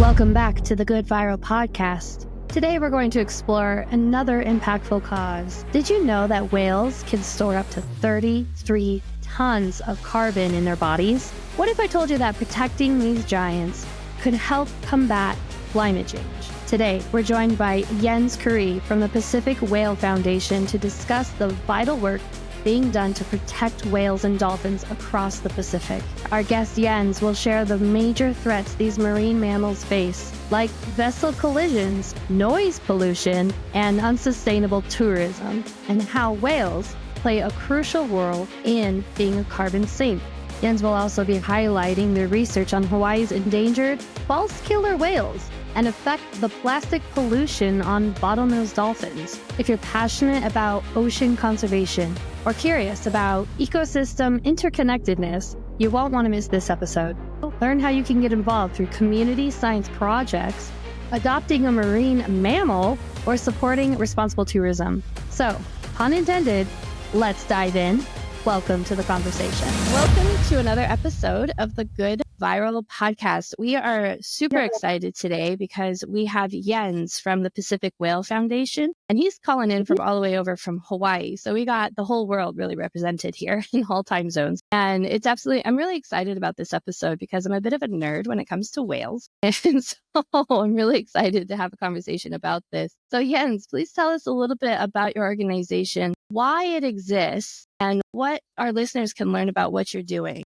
Welcome back to the Good Viral Podcast. Today we're going to explore another impactful cause. Did you know that whales can store up to 33 tons of carbon in their bodies? What if I told you that protecting these giants could help combat climate change? Today, we're joined by Jens Currie from the Pacific Whale Foundation to discuss the vital work being done to protect whales and dolphins across the Pacific. Our guest Jens will share the major threats these marine mammals face, like vessel collisions, noise pollution, and unsustainable tourism, and how whales play a crucial role in being a carbon sink. Jens will also be highlighting the research on Hawaii's endangered false killer whales and affect the plastic pollution on bottlenose dolphins. If you're passionate about ocean conservation or curious about ecosystem interconnectedness, you won't want to miss this episode. Learn how you can get involved through community science projects, adopting a marine mammal, or supporting responsible tourism. So, pun intended, let's dive in. Welcome to the conversation. Welcome to another episode of the Good Viral Podcast. We are super excited today because we have Jens from the Pacific Whale Foundation, and he's calling in from all the way over from Hawaii. So we got the whole world really represented here in all time zones. And I'm really excited about this episode because I'm a bit of a nerd when it comes to whales. And so I'm really excited to have a conversation about this. So Jens, please tell us a little bit about your organization, why it exists, and what our listeners can learn about what you're doing.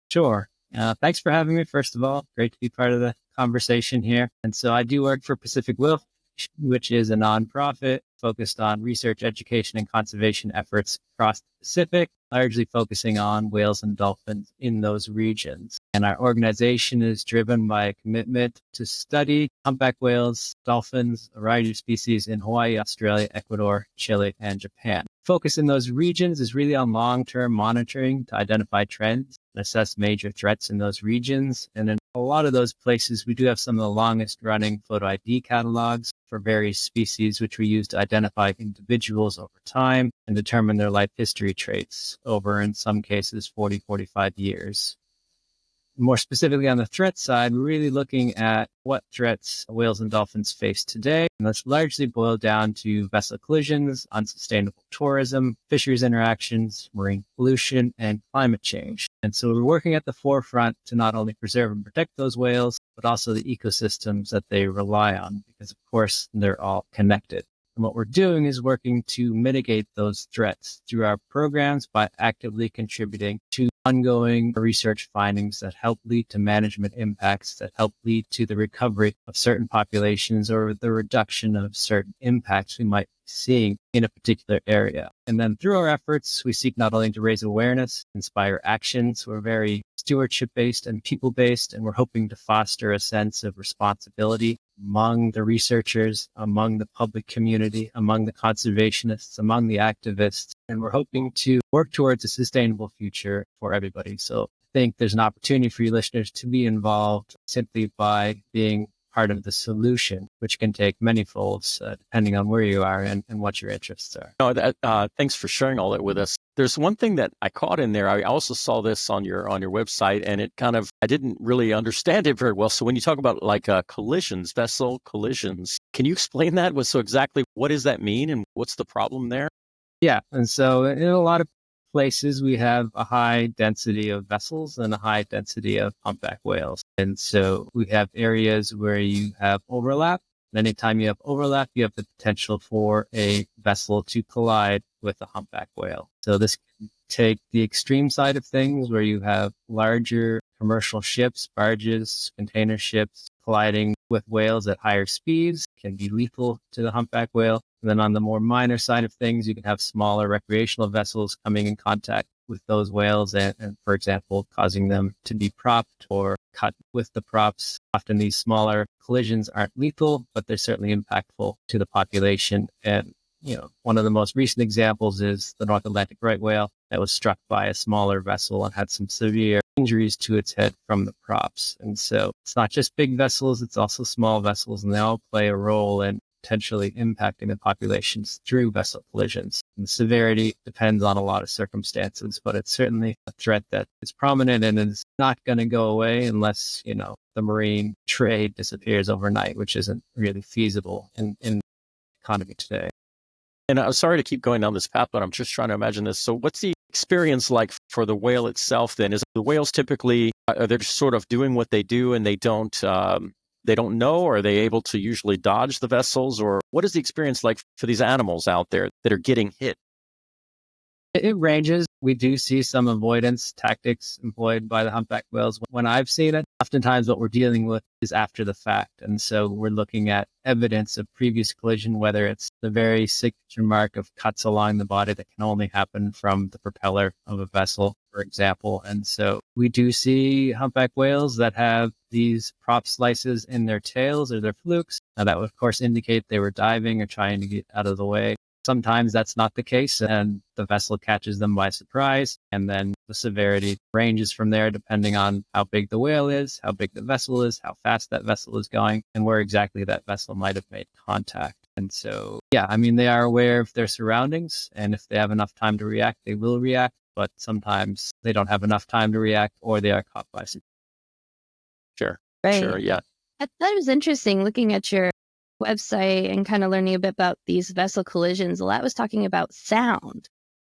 Sure. Thanks for having me, first of all. Great to be part of the conversation here. And so I do work for Pacific Whale, which is a nonprofit focused on research, education, and conservation efforts across the Pacific, largely focusing on whales and dolphins in those regions. And our organization is driven by a commitment to study humpback whales, dolphins, a variety of species in Hawaii, Australia, Ecuador, Chile, and Japan. Focus in those regions is really on long-term monitoring to identify trends and assess major threats in those regions. And in a lot of those places, we do have some of the longest running photo ID catalogs for various species, which we use to identify individuals over time and determine their life history traits over, in some cases, 40, 45 years. More specifically on the threat side, we're really looking at what threats whales and dolphins face today. And that's largely boiled down to vessel collisions, unsustainable tourism, fisheries interactions, marine pollution, and climate change. And so we're working at the forefront to not only preserve and protect those whales, but also the ecosystems that they rely on, because of course, they're all connected. And what we're doing is working to mitigate those threats through our programs by actively contributing to ongoing research findings that help lead to management impacts, that help lead to the recovery of certain populations or the reduction of certain impacts we might be seeing in a particular area. And then through our efforts, we seek not only to raise awareness, inspire actions. We're very stewardship-based and people-based, and we're hoping to foster a sense of responsibility among the researchers, among the public community, among the conservationists, among the activists. And we're hoping to work towards a sustainable future for everybody. So I think there's an opportunity for you listeners to be involved simply by being part of the solution, which can take many folds depending on where you are and what your interests are. Thanks for sharing all that with us. There's one thing that I caught in there. I also saw this on your website, and I didn't really understand it very well. So when you talk about collisions, vessel collisions, can you explain that? So exactly what does that mean, and what's the problem there? Yeah, and so in a lot of places, we have a high density of vessels and a high density of humpback whales. And so we have areas where you have overlap. And anytime you have overlap, you have the potential for a vessel to collide with a humpback whale. So this can take the extreme side of things where you have larger commercial ships, barges, container ships colliding with whales at higher speeds, can be lethal to the humpback whale. And then on the more minor side of things, you can have smaller recreational vessels coming in contact with those whales and, for example, causing them to be propped or cut with the props. Often these smaller collisions aren't lethal, but they're certainly impactful to the population. And, one of the most recent examples is the North Atlantic right whale that was struck by a smaller vessel and had some severe injuries to its head from the props. And so it's not just big vessels, it's also small vessels, and they all play a role in potentially impacting the populations through vessel collisions. And the severity depends on a lot of circumstances, but it's certainly a threat that is prominent and is not going to go away unless, the marine trade disappears overnight, which isn't really feasible in the economy today. And I'm sorry to keep going down this path, but I'm just trying to imagine this. So what's the experience like for the whale itself then? Is the whales typically, are they just sort of doing what they do and they don't know? Or are they able to usually dodge the vessels? Or what is the experience like for these animals out there that are getting hit? It ranges. We do see some avoidance tactics employed by the humpback whales. When I've seen it, oftentimes what we're dealing with is after the fact. And so we're looking at evidence of previous collision, whether it's the very signature mark of cuts along the body that can only happen from the propeller of a vessel, for example. And so we do see humpback whales that have these prop slices in their tails or their flukes. Now that would, of course, indicate they were diving or trying to get out of the way. Sometimes that's not the case, and the vessel catches them by surprise, and then the severity ranges from there depending on how big the whale is, how big the vessel is, how fast that vessel is going, and where exactly that vessel might have made contact. And so, yeah, I mean, they are aware of their surroundings, and if they have enough time to react, they will react, but sometimes they don't have enough time to react, or they are caught by surprise. Sure. Right. Sure, yeah. I thought it was interesting looking at your website and kind of learning a bit about these vessel collisions. A lot was talking about sound.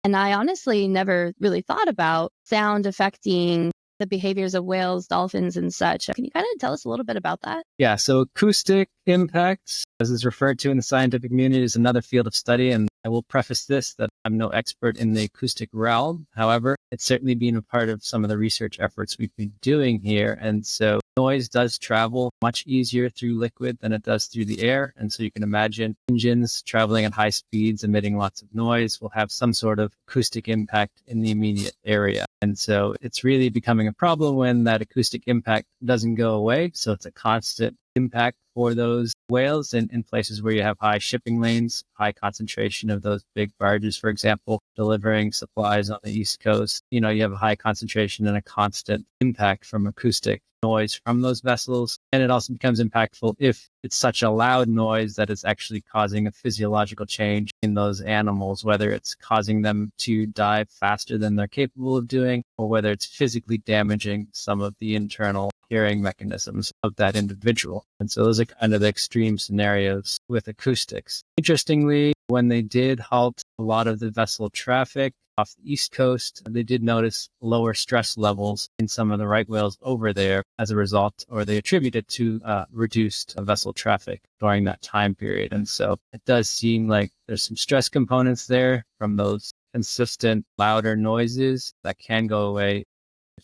And I honestly never really thought about sound affecting the behaviors of whales, dolphins, and such. Can you kind of tell us a little bit about that? Yeah, so acoustic impacts, as is referred to in the scientific community, is another field of study. And I will preface this that I'm no expert in the acoustic realm. However, it's certainly been a part of some of the research efforts we've been doing here. And so noise does travel much easier through liquid than it does through the air. And so you can imagine engines traveling at high speeds, emitting lots of noise, will have some sort of acoustic impact in the immediate area. And so it's really becoming a problem when that acoustic impact doesn't go away. So it's a constant impact for those whales in places where you have high shipping lanes, high concentration of those big barges, for example, delivering supplies on the East Coast. You have a high concentration and a constant impact from acoustic noise from those vessels. And it also becomes impactful if it's such a loud noise that it's actually causing a physiological change in those animals, whether it's causing them to dive faster than they're capable of doing, or whether it's physically damaging some of the internal hearing mechanisms of that individual. And so those are kind of the extreme scenarios with acoustics. Interestingly, when they did halt a lot of the vessel traffic off the East Coast, they did notice lower stress levels in some of the right whales over there as a result, or they attribute it to reduced vessel traffic during that time period. And so it does seem like there's some stress components there from those consistent, louder noises that can go away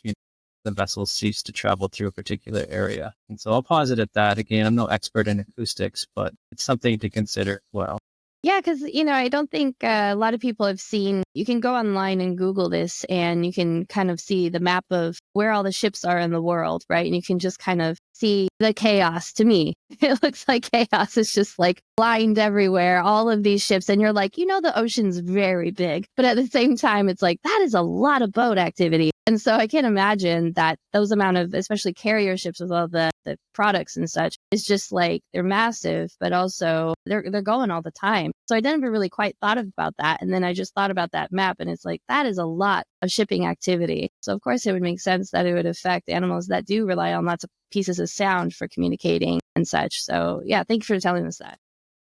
if the vessels cease to travel through a particular area. And so I'll posit at that. Again, I'm no expert in acoustics, but it's something to consider well. Yeah, because, I don't think a lot of people have seen, you can go online and Google this and you can kind of see the map of where all the ships are in the world, right? And you can just kind of see the chaos. To me, it looks like chaos. It's just like blind everywhere, all of these ships. And you're like, the ocean's very big. But at the same time, it's like, that is a lot of boat activity. And so I can't imagine that those amount of, especially carrier ships with all the products and such, is just like, they're massive, but also they're going all the time. So I never really quite thought about that. And then I just thought about that map and it's like, that is a lot of shipping activity. So of course it would make sense that it would affect animals that do rely on lots of pieces of sound for communicating and such. So yeah, thank you for telling us that.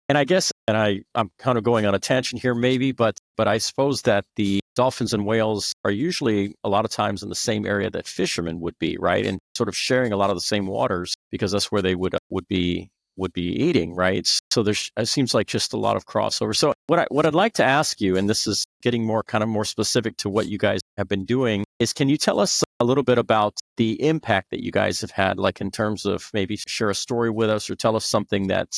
And I guess, I'm kind of going on a tangent here maybe, but I suppose that the dolphins and whales are usually a lot of times in the same area that fishermen would be, right? And sort of sharing a lot of the same waters because that's where they would be eating, right? So it seems like just a lot of crossover. So what I'd like to ask you, and this is getting more specific to what you guys have been doing, is can you tell us a little bit about the impact that you guys have had, like in terms of maybe share a story with us or tell us something that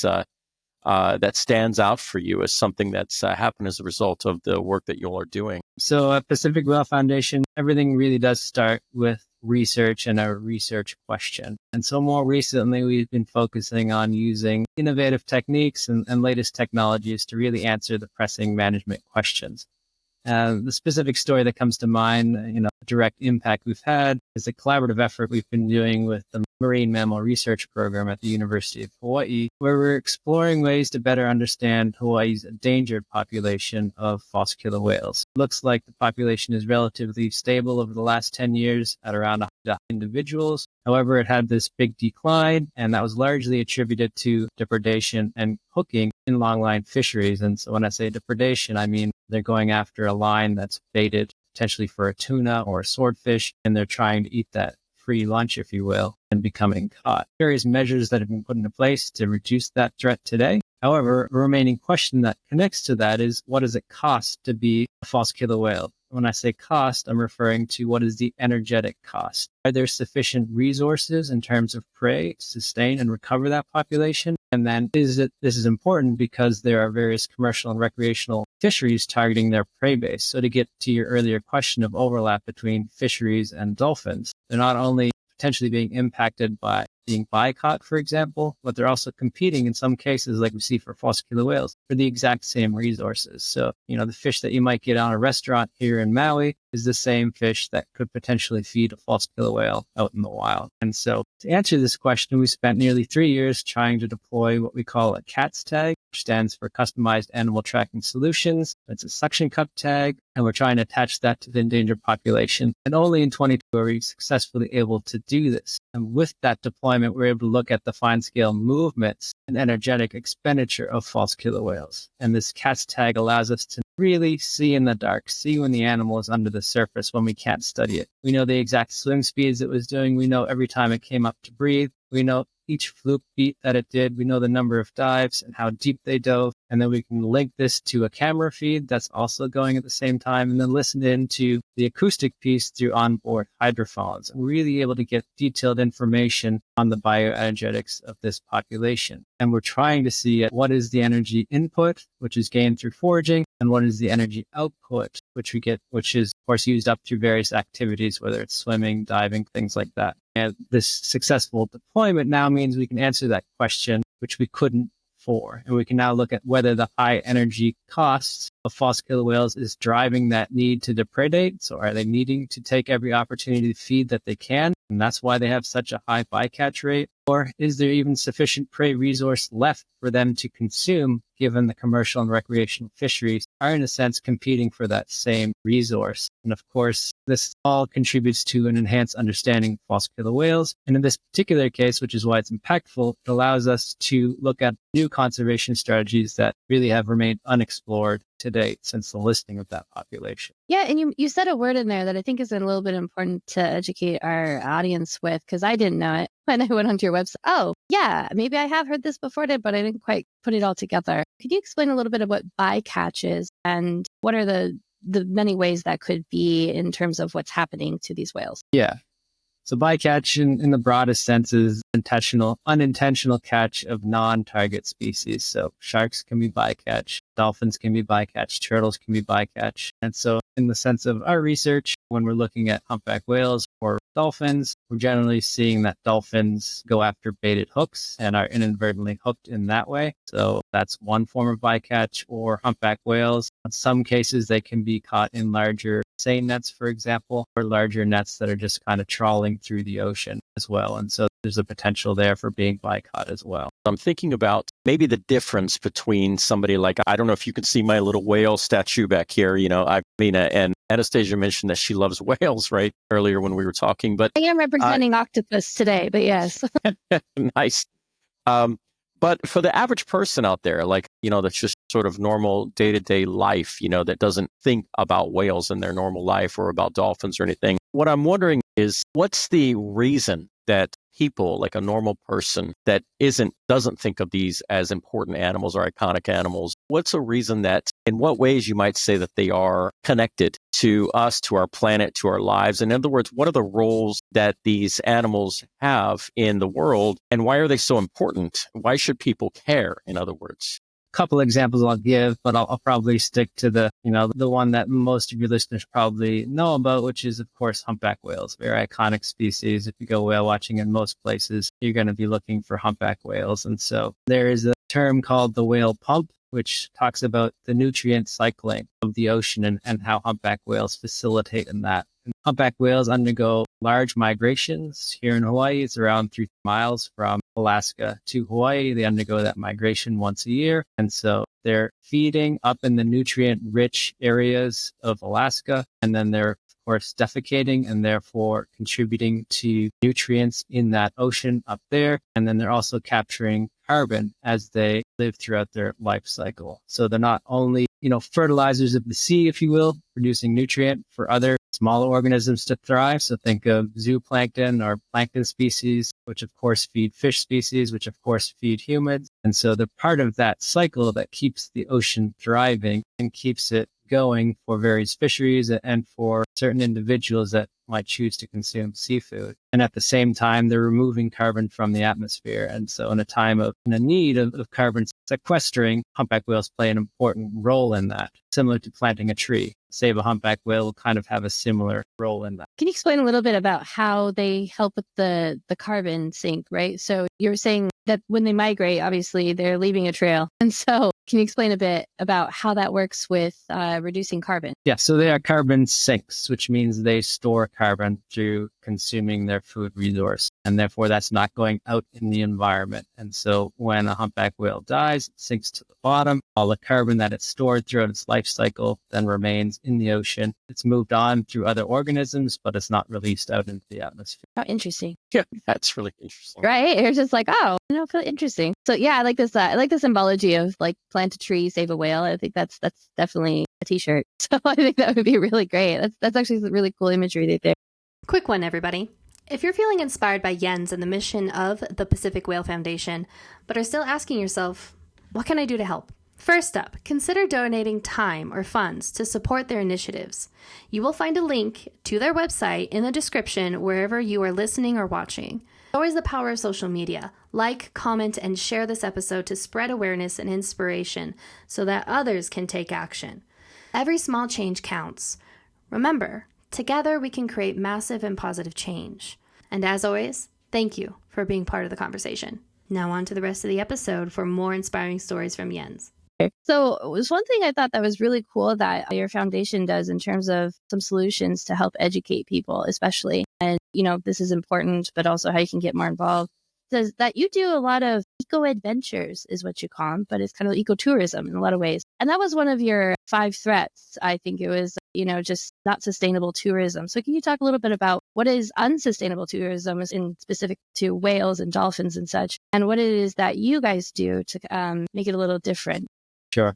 stands out for you as something that's happened as a result of the work that you all are doing? So at Pacific Whale Foundation, everything really does start with research and a research question. And so more recently, we've been focusing on using innovative techniques and latest technologies to really answer the pressing management questions. The specific story that comes to mind, direct impact we've had is a collaborative effort we've been doing with the Marine Mammal Research Program at the University of Hawaii, where we're exploring ways to better understand Hawaii's endangered population of false killer whales. It looks like the population is relatively stable over the last 10 years at around 100 individuals. However, it had this big decline, and that was largely attributed to depredation and hooking in longline fisheries. And so when I say depredation, I mean they're going after a line that's baited potentially for a tuna or a swordfish, and they're trying to eat that free lunch, if you will, and becoming caught. Various measures that have been put into place to reduce that threat today. However, a remaining question that connects to that is, what does it cost to be a false killer whale? When I say cost, I'm referring to what is the energetic cost. Are there sufficient resources in terms of prey to sustain and recover that population? And then this is important because there are various commercial and recreational fisheries targeting their prey base. So to get to your earlier question of overlap between fisheries and dolphins, they're not only potentially being impacted by being bycaught, for example, but they're also competing in some cases, like we see for false killer whales, for the exact same resources. So, the fish that you might get on a restaurant here in Maui is the same fish that could potentially feed a false killer whale out in the wild. And so to answer this question, we spent nearly 3 years trying to deploy what we call a CATS tag, which stands for Customized Animal Tracking Solutions. It's a suction cup tag, and we're trying to attach that to the endangered population. And only in 2022 were we successfully able to do this. And with that deployment, we're able to look at the fine-scale movements and energetic expenditure of false killer whales. And this CATS tag allows us to really see in the dark, see when the animal is under the surface when we can't study it. We know the exact swim speeds it was doing. We know every time it came up to breathe. We know each fluke beat that it did. We know the number of dives and how deep they dove. And then we can link this to a camera feed that's also going at the same time, and then listen into the acoustic piece through onboard hydrophones. We're really able to get detailed information on the bioenergetics of this population. And we're trying to see what is the energy input, which is gained through foraging, and what is the energy output, which is of course used up through various activities, whether it's swimming, diving, things like that. And this successful deployment now means we can answer that question, which we couldn't before. And we can now look at whether the high energy costs of false killer whales is driving that need to depredate. So are they needing to take every opportunity to feed that they can? And that's why they have such a high bycatch rate. Or is there even sufficient prey resource left for them to consume, given the commercial and recreational fisheries are in a sense competing for that same resource? And of course, this all contributes to an enhanced understanding of false killer whales. And in this particular case, which is why it's impactful, it allows us to look at new conservation strategies that really have remained unexplored to date since the listing of that population. Yeah, and you said a word in there that I think is a little bit important to educate our audience with, because I didn't know it when I went onto your website. Oh, yeah, maybe I have heard this before, but I didn't quite put it all together. Could you explain a little bit of what bycatch is and what are the many ways that could be in terms of what's happening to these whales? Yeah. So bycatch in the broadest sense is unintentional catch of non-target species. So sharks can be bycatch, dolphins can be bycatch, turtles can be bycatch. And so in the sense of our research, when we're looking at humpback whales or dolphins, we're generally seeing that dolphins go after baited hooks and are inadvertently hooked in that way. So that's one form of bycatch. Or humpback whales, in some cases, they can be caught in larger seine nets, for example, or larger nets that are just kind of trawling through the ocean as well. And so there's a potential there for being bycaught as well. I'm thinking about maybe the difference between somebody like, I don't know if you can see my little whale statue back here. And Anastasia mentioned that she loves whales, right? Earlier when we were talking, but I am representing octopus today, but yes. Nice. But for the average person out there, that's just sort of normal day-to-day life, that doesn't think about whales in their normal life or about dolphins or anything. What I'm wondering is, what's the reason that people, like a normal person that doesn't think of these as important animals or iconic animals, what's a reason that, in what ways you might say that they are connected to us, to our planet, to our lives? In other words, what are the roles that these animals have in the world, and why are they so important? Why should people care, in other words? Couple examples I'll give, but I'll probably stick to the one that most of your listeners probably know about, which is, of course, humpback whales. Very iconic species. If you go whale watching in most places, you're going to be looking for humpback whales. And so there is a term called the whale pump, which talks about the nutrient cycling of the ocean and how humpback whales facilitate in that. And humpback whales undergo large migrations. Here in Hawaii, it's around 3 miles from Alaska to Hawaii. They undergo that migration once a year. And so they're feeding up in the nutrient-rich areas of Alaska, and then they're of course, defecating and therefore contributing to nutrients in that ocean up there. And then they're also capturing carbon as they live throughout their life cycle. So they're not only, fertilizers of the sea, if you will, producing nutrient for other smaller organisms to thrive. So think of zooplankton or plankton species, which of course feed fish species, which of course feed humans. And so they're part of that cycle that keeps the ocean thriving and keeps it going for various fisheries and for certain individuals that might choose to consume seafood. And at the same time, they're removing carbon from the atmosphere. And so in a time of need of carbon sequestering, humpback whales play an important role in that, similar to planting a tree. Save a humpback whale will kind of have a similar role in that. Can you explain a little bit about how they help with the carbon sink, right? So you're saying that when they migrate, obviously they're leaving a trail. And so can you explain a bit about how that works with reducing carbon? Yeah, so they are carbon sinks, which means they store carbon through consuming their food resource. And therefore, that's not going out in the environment. And so when a humpback whale dies, it sinks to the bottom. All the carbon that it's stored throughout its life cycle then remains in the ocean. It's moved on through other organisms, but it's not released out into the atmosphere. How interesting. Yeah, that's really interesting. Right? You're just like, oh, feel interesting. So yeah, I like this. I like the symbology of like plant a tree, save a whale. I think that's definitely a t-shirt. So I think that would be really great. That's actually really cool imagery right there. Quick one, everybody. If you're feeling inspired by Jens and the mission of the Pacific Whale Foundation, but are still asking yourself, what can I do to help? First up, consider donating time or funds to support their initiatives. You will find a link to their website in the description wherever you are listening or watching. Always the power of social media. Like, comment, and share this episode to spread awareness and inspiration so that others can take action. Every small change counts. Remember, together we can create massive and positive change. And as always, thank you for being part of the conversation. Now on to the rest of the episode for more inspiring stories from Jens. So it was one thing I thought that was really cool that your foundation does in terms of some solutions to help educate people, especially. And, this is important, but also how you can get more involved. Says that you do a lot of eco-adventures is what you call them, but it's kind of ecotourism in a lot of ways. And that was one of your 5 threats. I think it was, just not sustainable tourism. So can you talk a little bit about what is unsustainable tourism in specific to whales and dolphins and such, and what it is that you guys do to make it a little different? Sure.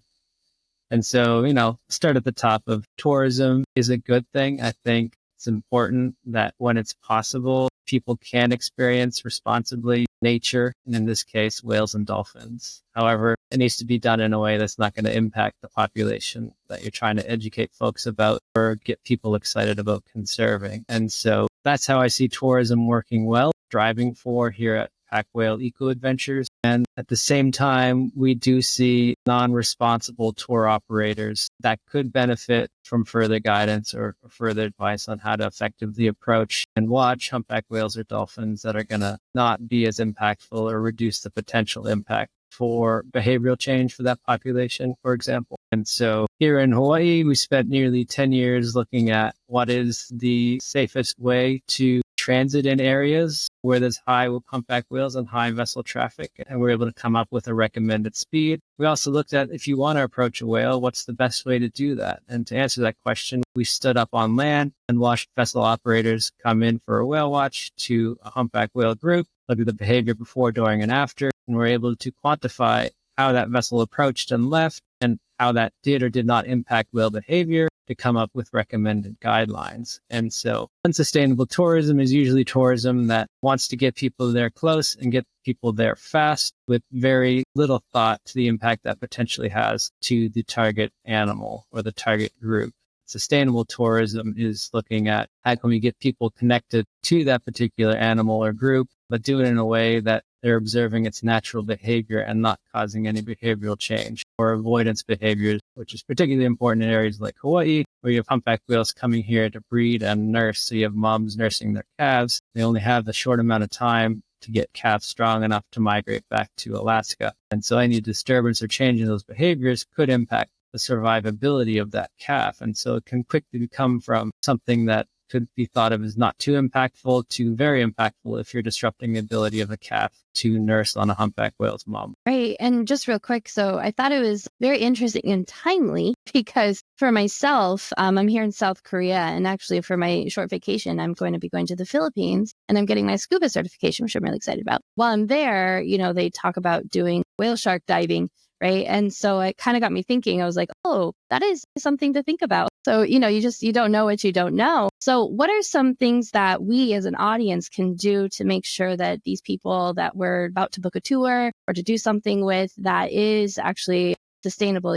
And so, start at the top of tourism is a good thing. I think it's important that when it's possible, people can experience responsibly nature, and in this case, whales and dolphins. However, it needs to be done in a way that's not going to impact the population that you're trying to educate folks about or get people excited about conserving. And so that's how I see tourism working well, driving for here at PacWhale Eco Adventures. And at the same time, we do see non-responsible tour operators that could benefit from further guidance or further advice on how to effectively approach and watch humpback whales or dolphins that are going to not be as impactful or reduce the potential impact for behavioral change for that population, for example. And so here in Hawaii, we spent nearly 10 years looking at what is the safest way to transit in areas where there's high humpback whales and high vessel traffic, and we're able to come up with a recommended speed. We also looked at, if you want to approach a whale, what's the best way to do that? And to answer that question, we stood up on land and watched vessel operators come in for a whale watch to a humpback whale group, look at the behavior before, during, and after, and we're able to quantify how that vessel approached and left and how that did or did not impact whale behavior to come up with recommended guidelines. And so unsustainable tourism is usually tourism that wants to get people there close and get people there fast with very little thought to the impact that potentially has to the target animal or the target group. Sustainable tourism is looking at how can we get people connected to that particular animal or group, but do it in a way that they're observing its natural behavior and not causing any behavioral change or avoidance behaviors, which is particularly important in areas like Hawaii, where you have humpback whales coming here to breed and nurse. So you have moms nursing their calves. They only have a short amount of time to get calves strong enough to migrate back to Alaska. And so any disturbance or change in those behaviors could impact the survivability of that calf. And so it can quickly become from something that could be thought of as not too impactful to very impactful if you're disrupting the ability of a calf to nurse on a humpback whale's mom. Right. And just real quick, so I thought it was very interesting and timely because for myself, I'm here in South Korea, and actually for my short vacation, I'm going to be going to the Philippines, and I'm getting my scuba certification, which I'm really excited about. While I'm there, they talk about doing whale shark diving. Right. And so it kind of got me thinking. I was like, oh, that is something to think about. So, you don't know what you don't know. So what are some things that we as an audience can do to make sure that these people that we're about to book a tour or to do something with that is actually sustainable?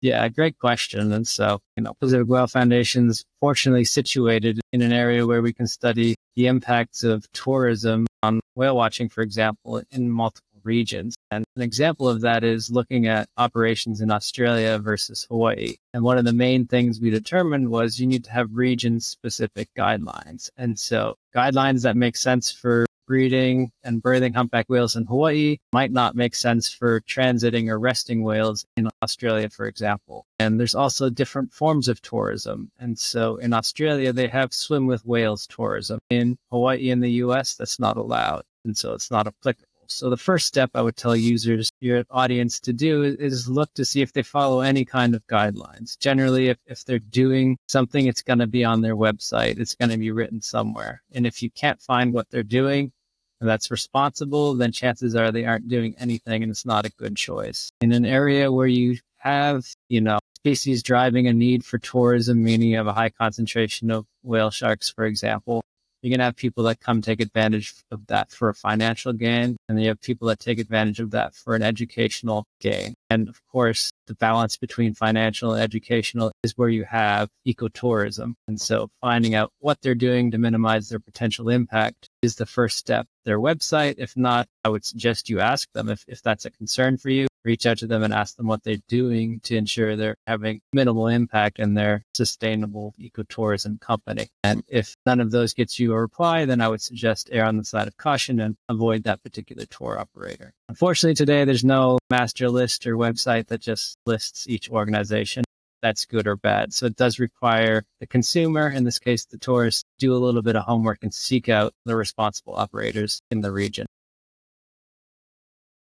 Yeah, great question. And so, Pacific Whale Foundation's fortunately situated in an area where we can study the impacts of tourism on whale watching, for example, in multiple regions. And an example of that is looking at operations in Australia versus Hawaii. And one of the main things we determined was you need to have region-specific guidelines. And so guidelines that make sense for breeding and birthing humpback whales in Hawaii might not make sense for transiting or resting whales in Australia, for example. And there's also different forms of tourism. And so in Australia, they have swim with whales tourism. In Hawaii in the US, that's not allowed. And so it's not applicable. So the first step I would tell users, your audience, to do is look to see if they follow any kind of guidelines. Generally, if they're doing something, it's going to be on their website. It's going to be written somewhere. And if you can't find what they're doing, and that's responsible, then chances are they aren't doing anything and it's not a good choice. In an area where you have, species driving a need for tourism, meaning you have a high concentration of whale sharks, for example, you're going to have people that come take advantage of that for a financial gain. And then you have people that take advantage of that for an educational gain. And of course, the balance between financial and educational is where you have ecotourism. And so finding out what they're doing to minimize their potential impact is the first step. Their website, if not, I would suggest you ask them if that's a concern for you. Reach out to them and ask them what they're doing to ensure they're having minimal impact in their sustainable ecotourism company. And if none of those gets you a reply, then I would suggest err on the side of caution and avoid that particular tour operator. Unfortunately, today, there's no master list or website that just lists each organization that's good or bad. So it does require the consumer, in this case, the tourist, do a little bit of homework and seek out the responsible operators in the region.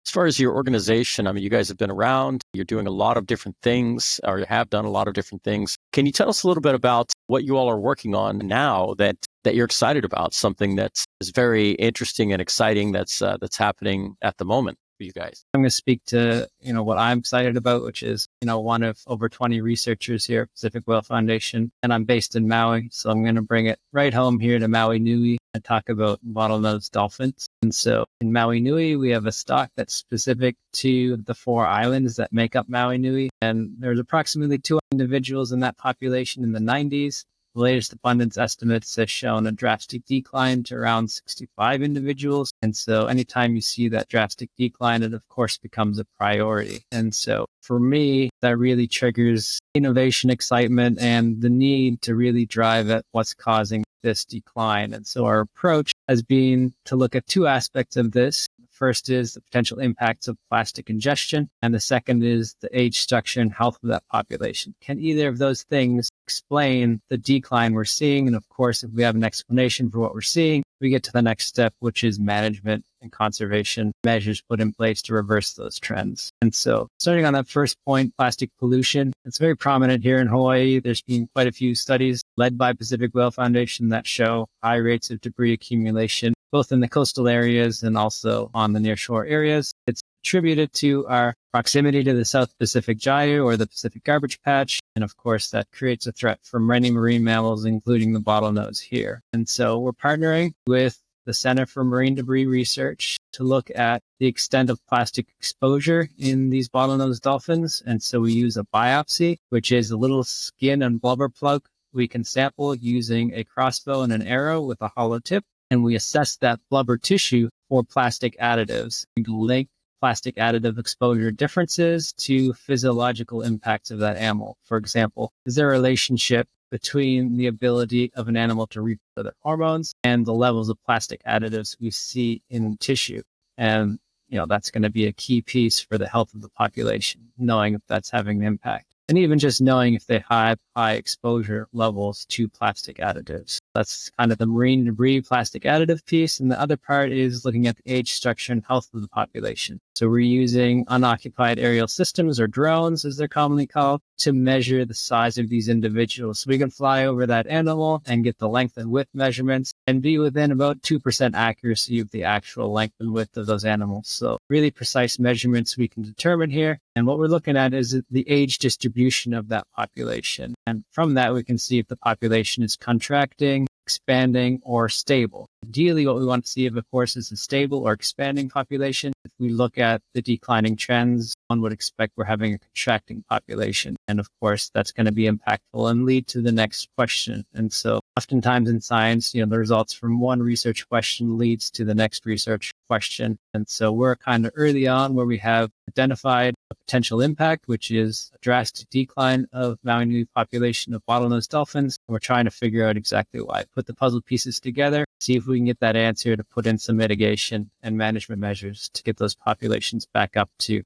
As far as your organization, you guys have been around, you're doing a lot of different things, or you have done a lot of different things. Can you tell us a little bit about what you all are working on now that you're excited about, something that is very interesting and exciting that's happening at the moment for you guys? I'm going to speak to, what I'm excited about, which is, one of over 20 researchers here at Pacific Whale Foundation, and I'm based in Maui. So I'm going to bring it right home here to Maui Nui and talk about bottlenose dolphins. And so in Maui Nui, we have a stock that's specific to the 4 islands that make up Maui Nui. And there's approximately 2 individuals in that population in the 90s. The latest abundance estimates have shown a drastic decline to around 65 individuals. And so anytime you see that drastic decline, it of course becomes a priority. And so for me, that really triggers innovation, excitement, and the need to really drive at what's causing this decline. And so our approach has been to look at 2 aspects of this. First is the potential impacts of plastic ingestion, and the second is the age, structure, and health of that population. Can either of those things explain the decline we're seeing? And of course, if we have an explanation for what we're seeing, we get to the next step, which is management and conservation measures put in place to reverse those trends. And so starting on that first point, plastic pollution, it's very prominent here in Hawaii. There's been quite a few studies led by Pacific Whale Foundation that show high rates of debris accumulation, both in the coastal areas and also on the nearshore areas. It's attributed to our proximity to the South Pacific Gyre or the Pacific Garbage Patch. And of course, that creates a threat for many marine mammals, including the bottlenose here. And so we're partnering with the Center for Marine Debris Research to look at the extent of plastic exposure in these bottlenose dolphins. And so we use a biopsy, which is a little skin and blubber plug we can sample using a crossbow and an arrow with a hollow tip. And we assess that blubber tissue for plastic additives. We link plastic additive exposure differences to physiological impacts of that animal. For example, is there a relationship between the ability of an animal to reproduce their hormones and the levels of plastic additives we see in tissue. And, that's going to be a key piece for the health of the population, knowing if that's having an impact. And even just knowing if they have high exposure levels to plastic additives. That's kind of the marine debris plastic additive piece. And the other part is looking at the age, structure, and health of the population. So we're using unoccupied aerial systems, or drones, as they're commonly called, to measure the size of these individuals. So we can fly over that animal and get the length and width measurements and be within about 2% accuracy of the actual length and width of those animals. So really precise measurements we can determine here. And what we're looking at is the age distribution of that population. And from that, we can see if the population is contracting, expanding, or stable. Ideally, what we want to see, of course, is a stable or expanding population. If we look at the declining trends, one would expect we're having a contracting population. And of course, that's going to be impactful and lead to the next question. And so oftentimes in science, the results from one research question leads to the next research question. And so we're kind of early on where we have identified a potential impact, which is a drastic decline of Maui population of bottlenose dolphins. And we're trying to figure out exactly why. Put the puzzle pieces together, see if we can get that answer to put in some mitigation and management measures to get those populations back up to,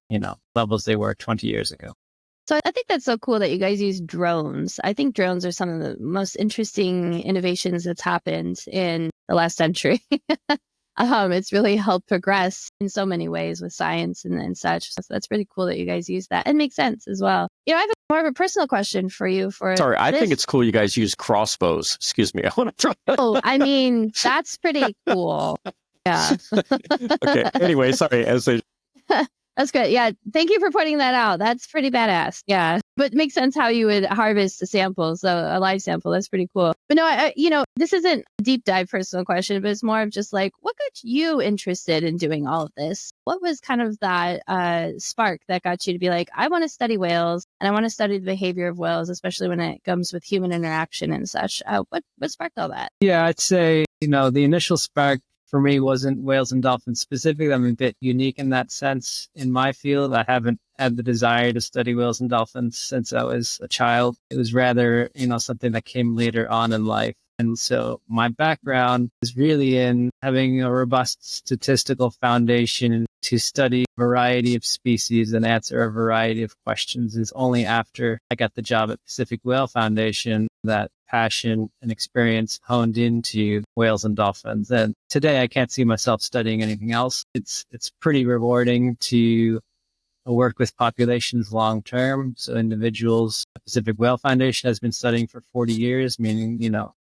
levels they were 20 years ago. So I think that's so cool that you guys use drones. I think drones are some of the most interesting innovations that's happened in the last century. It's really helped progress in so many ways with science and such. So that's really cool that you guys use that. It makes sense as well. I have more of a personal question for you. Sorry, I think it's cool you guys use crossbows. Excuse me. I want to try. Oh, I mean, that's pretty cool. Yeah. Okay. Anyway, sorry. That's good. Yeah. Thank you for pointing that out. That's pretty badass. Yeah. But it makes sense how you would harvest a sample. So a live sample, that's pretty cool. But no, this isn't a deep dive personal question, but it's more of just like, what got you interested in doing all of this? What was kind of that spark that got you to be like, I want to study whales and I want to study the behavior of whales, especially when it comes with human interaction and such. What sparked all that? Yeah, I'd say, the initial spark for me wasn't whales and dolphins specifically. I'm a bit unique in that sense. In my field, I haven't had the desire to study whales and dolphins since I was a child. It was rather, something that came later on in life. And so my background is really in having a robust statistical foundation to study a variety of species and answer a variety of questions. It's only after I got the job at Pacific Whale Foundation that passion and experience honed into whales and dolphins. And today I can't see myself studying anything else. It's pretty rewarding to work with populations long term. So individuals, Pacific Whale Foundation has been studying for 40 years, meaning,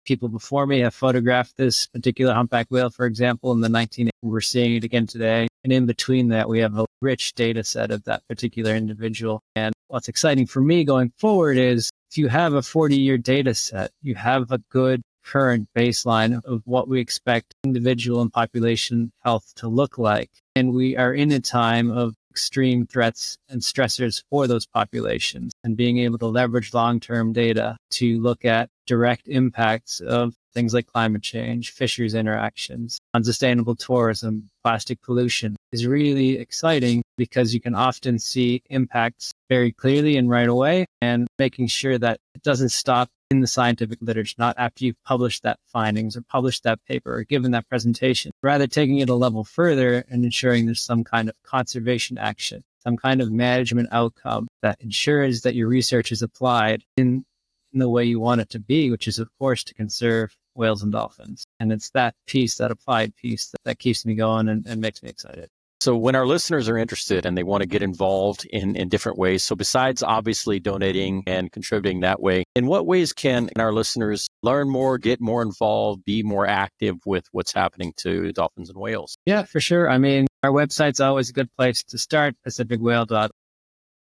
people before me have photographed this particular humpback whale, for example, in the 1980s. We're seeing it again today. And in between that, we have a rich data set of that particular individual. And what's exciting for me going forward is if you have a 40-year data set, you have a good current baseline of what we expect individual and population health to look like. And we are in a time of extreme threats and stressors for those populations, and being able to leverage long-term data to look at direct impacts of things like climate change, fisheries interactions, unsustainable tourism, plastic pollution is really exciting because you can often see impacts very clearly and right away, and making sure that it doesn't stop in the scientific literature, not after you've published that findings or published that paper or given that presentation, rather taking it a level further and ensuring there's some kind of conservation action, some kind of management outcome that ensures that your research is applied in the way you want it to be, which is, of course, to conserve whales and dolphins. And it's that piece, that applied piece, that keeps me going and makes me excited. So when our listeners are interested and they want to get involved in different ways, so besides obviously donating and contributing that way, in what ways can our listeners learn more, get more involved, be more active with what's happening to dolphins and whales? Yeah, for sure. I mean, our website's always a good place to start, pacificwhale.org.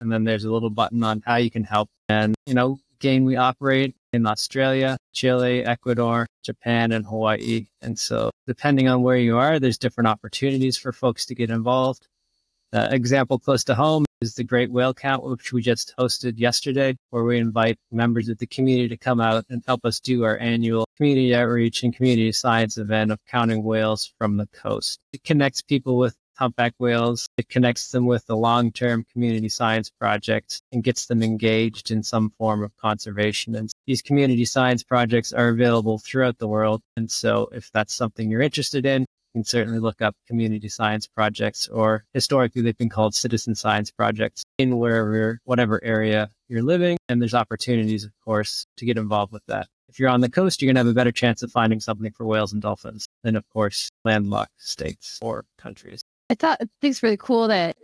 And then there's a little button on how you can help. And, again, we operate in Australia, Chile, Ecuador, Japan, and Hawaii. And so depending on where you are, there's different opportunities for folks to get involved. Example close to home is the Great Whale Count, which we just hosted yesterday, where we invite members of the community to come out and help us do our annual community outreach and community science event of counting whales from the coast. It connects people with humpback whales. It connects them with the long-term community science project and gets them engaged in some form of conservation. And these community science projects are available throughout the world. And so if that's something you're interested in, you can certainly look up community science projects, or historically they've been called citizen science projects, in whatever area you're living. And there's opportunities, of course, to get involved with that. If you're on the coast, you're going to have a better chance of finding something for whales and dolphins than, of course, landlocked states or countries. I think it's really cool that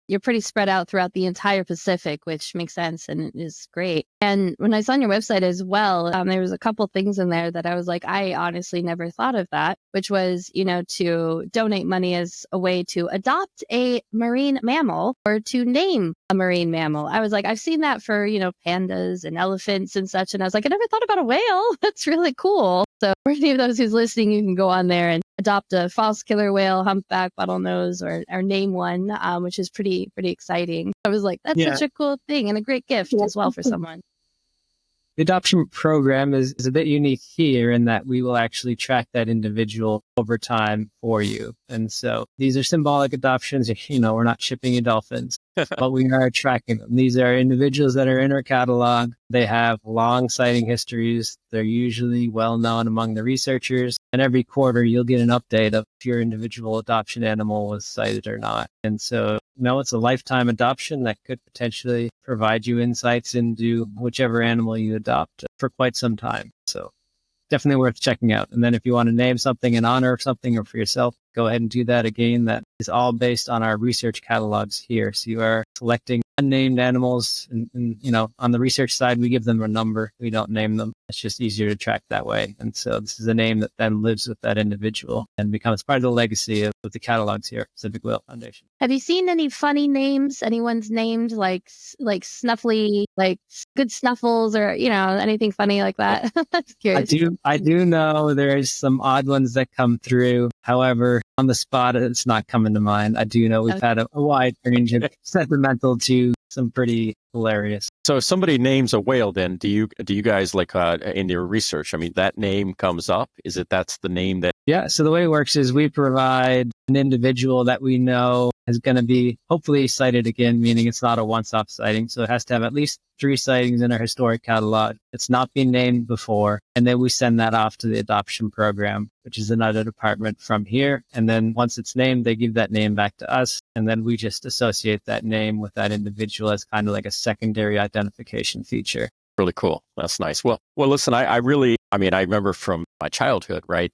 you're pretty spread out throughout the entire Pacific, which makes sense and is great. And when I saw on your website as well, there was a couple things in there that I was like, I honestly never thought of that, which was, to donate money as a way to adopt a marine mammal or to name a marine mammal. I was like, I've seen that for, pandas and elephants and such. And I was like, I never thought about a whale. That's really cool. So for any of those who's listening, you can go on there and adopt a false killer whale, humpback, bottlenose, or name one, which is pretty exciting. I was like, that's such a cool thing and a great gift as well for someone. The adoption program is a bit unique here in that we will actually track that individual over time for you. And so these are symbolic adoptions. We're not shipping you dolphins, but we are tracking them. These are individuals that are in our catalog. They have long sighting histories. They're usually well known among the researchers. And every quarter, you'll get an update of if your individual adoption animal was sighted or not. And so, it's a lifetime adoption that could potentially provide you insights into whichever animal you adopt for quite some time. So definitely worth checking out. And then if you want to name something in honor of something or for yourself, go ahead and do that again. That is all based on our research catalogs here. So you are selecting unnamed animals. And on the research side, we give them a number. We don't name them. It's just easier to track that way. And so this is a name that then lives with that individual and becomes part of the legacy of the catalogs here, Pacific Whale Foundation. Have you seen any funny names anyone's named, like Snuffly, like Good Snuffles, or, anything funny like that? I'm curious. I do know there's some odd ones that come through. However, on the spot, it's not coming to mind. I do know we've had a wide range of sentimental to some pretty hilarious. So if somebody names a whale, then do you guys in your research? I mean, that name comes up. That's the name that? Yeah. So the way it works is we provide an individual that we know is going to be hopefully sighted again, meaning it's not a once-off sighting. So it has to have at least 3 sightings in our historic catalog. It's not been named before. And then we send that off to the adoption program, which is another department from here. And then once it's named, they give that name back to us. And then we just associate that name with that individual as kind of like a secondary identification feature. Really cool. That's nice. Well, listen, I remember from my childhood, right?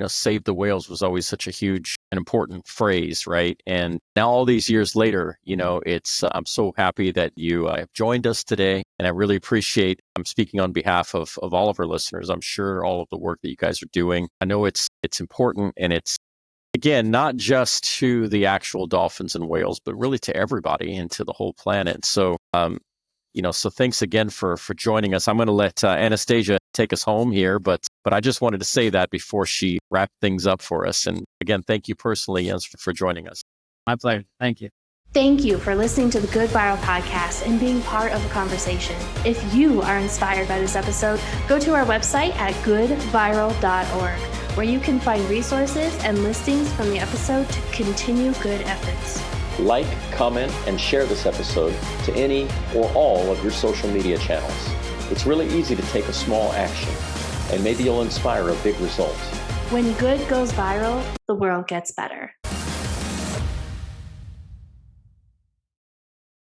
Save the whales was always such a huge and important phrase, right? And now all these years later, I'm so happy that you have joined us today. And I really appreciate, I'm speaking on behalf of all of our listeners. I'm sure all of the work that you guys are doing. I know it's important, and it's, again, not just to the actual dolphins and whales, but really to everybody and to the whole planet. So, so thanks again for joining us. I'm going to let Anastasia take us home here, but I just wanted to say that before she wrapped things up for us. And again, thank you personally, Jens, for joining us. My pleasure. Thank you. Thank you for listening to the Good Viral podcast and being part of the conversation. If you are inspired by this episode, go to our website at goodviral.org, where you can find resources and listings from the episode to continue good efforts. Like, comment, and share this episode to any or all of your social media channels. It's really easy to take a small action, and maybe you'll inspire a big result. When good goes viral, the world gets better.